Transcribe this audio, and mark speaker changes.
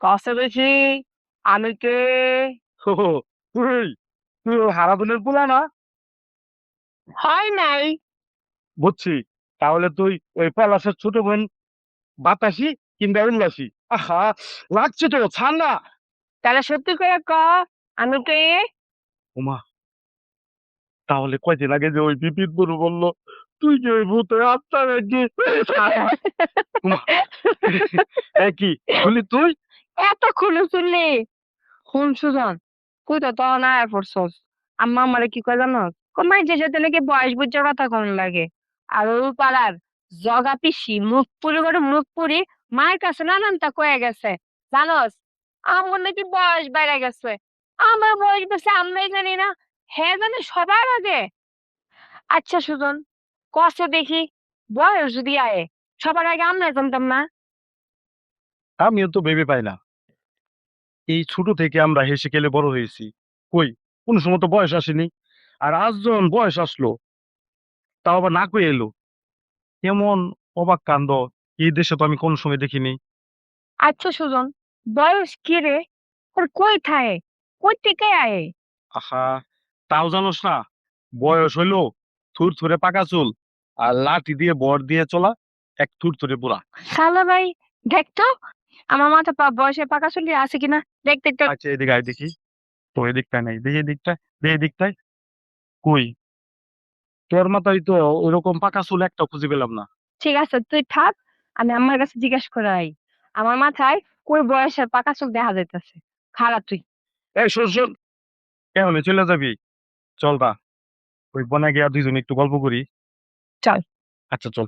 Speaker 1: কষ্ট বেশি আমি কে?
Speaker 2: হো, হো, তুই তুই ওই হারাধনের পোলা না?
Speaker 1: হয় নাই।
Speaker 2: বুঝছি। তাহলে তুই ওই পলাশের ছোট বোন বাতাসি কিংবা উল্লাসী। আহা, লাগছে তো, ছাড় না।
Speaker 1: তাহলে সত্যি করে ক আমি কে?
Speaker 2: ওমা, তাহলে কয়দিন আগে যে ওই বিপিন বুড়ো বললো তুই যে ওই ভূতের আত্মা নাকি? ওমা, কি বলি তুই?
Speaker 1: এত খুলে শুনলি? শুন সুজন, তুই তো তখন আয়া পড়ছস। আম্মা আমারে কি কয় জানোস? মাইজের সাথে নাকি বয়স বুঝার কথা কোন লাগে। আর ওই পাড়ার জগা পিসি মুখ পুরি করে মুখ পুরি মায়ের কাছে নানান তা কয়ে গেছে। জানোস, আমার নাকি বয়স বেড়ে গেছে। আমার বয়স বেশি আমরাই জানি না, হে জানে সবার আগে। আচ্ছা সুজন, কষে দেখি, বয়স যদি আয়ে সবার আগে আমরা জানতাম না?
Speaker 2: আমিও তো ভেবে পাই না। এই ছোট থেকে আমরা হেসে খেলে বড় হয়েছি, কই কোন সময় তো বয়স আসেনি। আর আজ যখন বয়স আসলো, তাও আবার না কই এলো, কেমন অবাক কাণ্ড। এই দেশে তো আমি কোন সময় দেখিনি।
Speaker 1: আচ্ছা সুজন, বয়স কি রে? ওর কই থাকে? কই থেকে আয়ে?
Speaker 2: আহা, তাও জানোস না? বয়স হইলো থুর থুরে পাকা চুল আর লাঠি দিয়ে বর দিয়ে চলা এক থুর থুরে বুড়া।
Speaker 1: শালা ভাই, দেখতো আমার মাথা পা বয়সে পাকা চুল আছে কিনা, দেখ দেখ দেখ।
Speaker 2: আচ্ছা, এদিকে আয় দেখি। তো এদিকটা নেই, দেখি এদিকটা, দেখি এদিকটায়। কই, তোর মাথায় তো ওইরকম পাকা চুল একটা খুঁজে পেলাম না।
Speaker 1: ঠিক আছে তুই থাক, আমি আমার কাছে জিজ্ঞেস করে আই। আমার মাথায় কই বয়সের পাকা চুল দেখা যাইতেছে। খারাপ তুই।
Speaker 2: এই শোন শোন, কেমন চলে যাবি? চল না, ওই বনে গিয়া দুইজন একটু গল্প করি।
Speaker 1: চল।
Speaker 2: আচ্ছা চল।